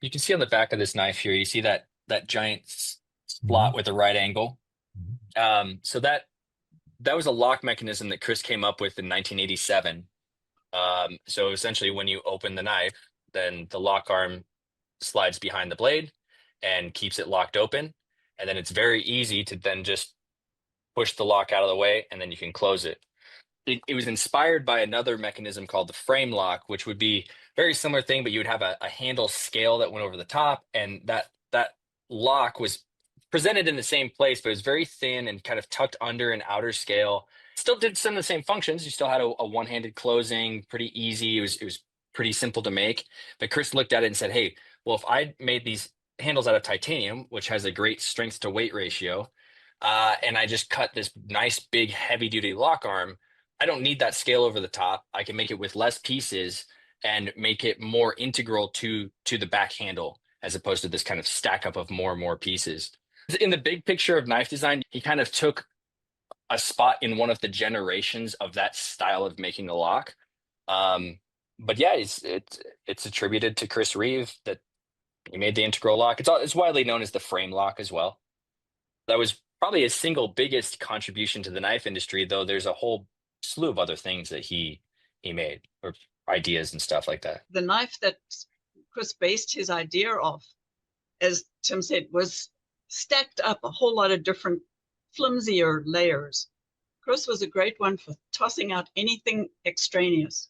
You can see on the back of this knife here, you see that giant Hmm. slot with the right angle. So that was a lock mechanism that Chris came up with in 1987. So essentially, when you open the knife, then the lock arm slides behind the blade and keeps it locked open. And then it's very easy to then just push the lock out of the way, and then you can close it. It was inspired by another mechanism called the frame lock, which would be very similar thing, but you would have a handle scale that went over the top, and that lock was presented in the same place, but it was very thin and kind of tucked under an outer scale. Still did some of the same functions. You still had a one-handed closing, pretty easy. It was pretty simple to make. But Chris looked at it and said, "Hey, well, if I made these handles out of titanium, which has a great strength to weight ratio, and I just cut this nice big heavy duty lock arm, I don't need that scale over the top. I can make it with less pieces and make it more integral to the back handle as opposed to this kind of stack up of more and more pieces." In the big picture of knife design, he kind of took a spot in one of the generations of that style of making a lock. Um, but yeah, it's attributed to Chris Reeve that he made the integral lock. It's widely known as the frame lock as well. That was probably his single biggest contribution to the knife industry, though there's a whole slew of other things that he made or ideas and stuff like that. The knife that Chris based his idea off, as Tim said, was stacked up a whole lot of different flimsier layers. Chris was a great one for tossing out anything extraneous.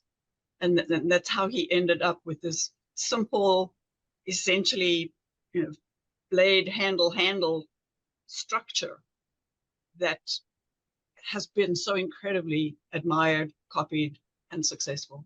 And that's how he ended up with this simple, essentially, blade handle structure that has been so incredibly admired, copied, and successful.